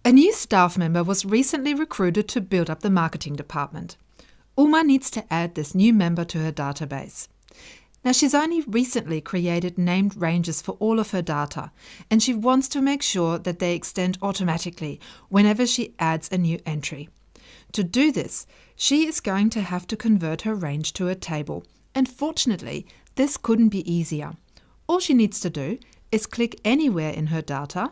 A new staff member was recently recruited to build up the marketing department. Uma needs to add this new member to her database. Now, she's only recently created named ranges for all of her data, and she wants to make sure that they extend automatically whenever she adds a new entry. To do this, she is going to have to convert her range to a table, and fortunately, this couldn't be easier. All she needs to do is click anywhere in her data,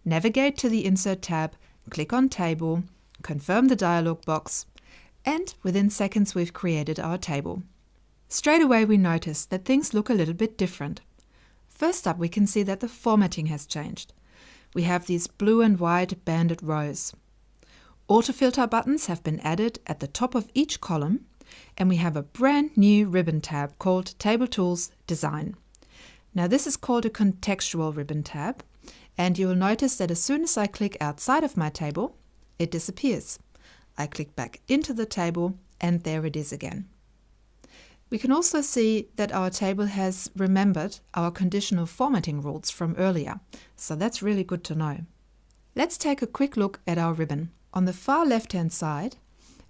navigate to the Insert tab, click on Table, confirm the dialog box, and within seconds we've created our table. Straight away we notice that things look a little bit different. First up, we can see that the formatting has changed. We have these blue and white banded rows. Autofilter buttons have been added at the top of each column, and we have a brand new ribbon tab called Table Tools Design. Now this is called a contextual ribbon tab, and you will notice that as soon as I click outside of my table, it disappears. I click back into the table, and there it is again. We can also see that our table has remembered our conditional formatting rules from earlier, so that's really good to know. Let's take a quick look at our ribbon. On the far left-hand side,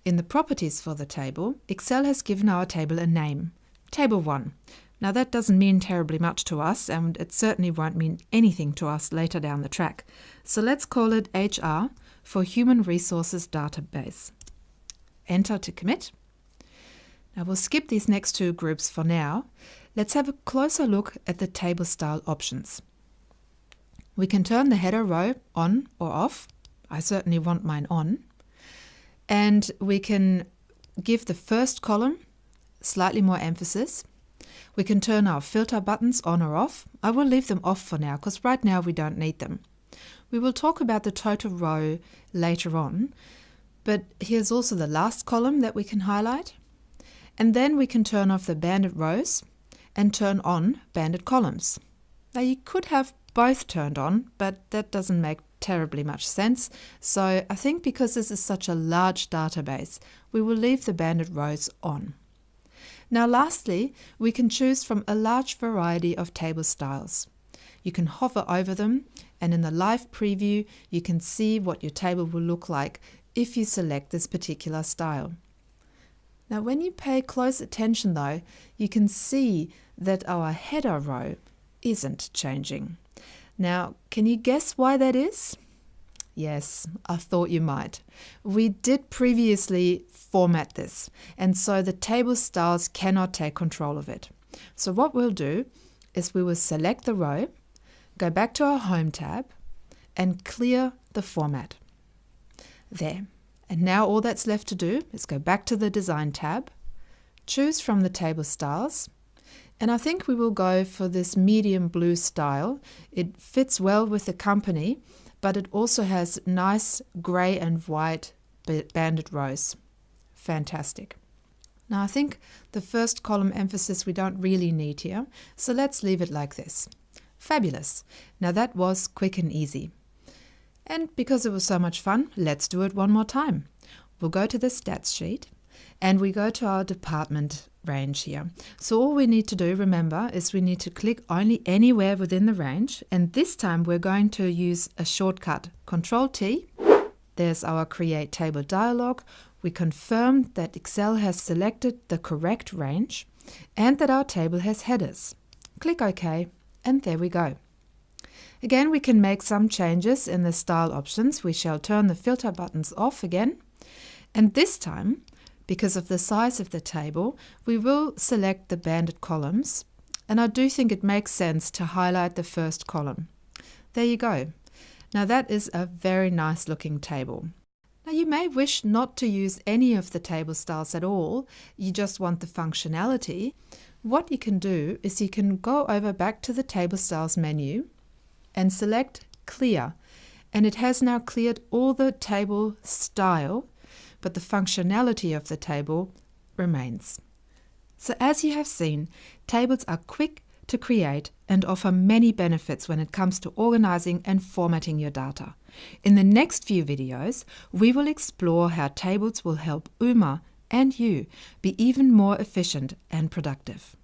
in the properties for the table, Excel has given our table a name, Table 1. Now that doesn't mean terribly much to us, and it certainly won't mean anything to us later down the track. So let's call it HR for Human Resources Database. Enter to commit. Now we'll skip these next two groups for now. Let's have a closer look at the table style options. We can turn the header row on or off. I certainly want mine on. And we can give the first column slightly more emphasis. We can turn our filter buttons on or off. I will leave them off for now because right now we don't need them. We will talk about the total row later on, but here's also the last column that we can highlight. And then we can turn off the banded rows and turn on banded columns. Now you could have both turned on, but that doesn't make terribly much sense. So I think because this is such a large database, we will leave the banded rows on. Now lastly, we can choose from a large variety of table styles. You can hover over them, and in the live preview you can see what your table will look like if you select this particular style. Now when you pay close attention though, you can see that our header row isn't changing. Now, can you guess why that is? Yes, I thought you might. We did previously format this, and so the table styles cannot take control of it. So what we'll do is we will select the row, go back to our Home tab, and clear the format. There. And now all that's left to do is go back to the Design tab, choose from the table styles, and I think we will go for this medium blue style. It fits well with the company, but it also has nice grey and white banded rows. Fantastic. Now I think the first column emphasis we don't really need here, so let's leave it like this. Fabulous. Now that was quick and easy. And because it was so much fun, let's do it one more time. We'll go to the stats sheet and we go to our department range here. So all we need to do, remember, is we need to click only anywhere within the range, and this time we're going to use a shortcut, Control-T. There's our Create Table dialog. We confirm that Excel has selected the correct range and that our table has headers. Click OK, and there we go. Again, we can make some changes in the style options. We shall turn the filter buttons off again, and this time, because of the size of the table, we will select the banded columns, and I do think it makes sense to highlight the first column. There you go. Now that is a very nice looking table. Now you may wish not to use any of the table styles at all, you just want the functionality. What you can do is you can go over back to the table styles menu and select Clear, and it has now cleared all the table style, but the functionality of the table remains. So as you have seen, tables are quick to create and offer many benefits when it comes to organizing and formatting your data. In the next few videos, we will explore how tables will help Uma and you be even more efficient and productive.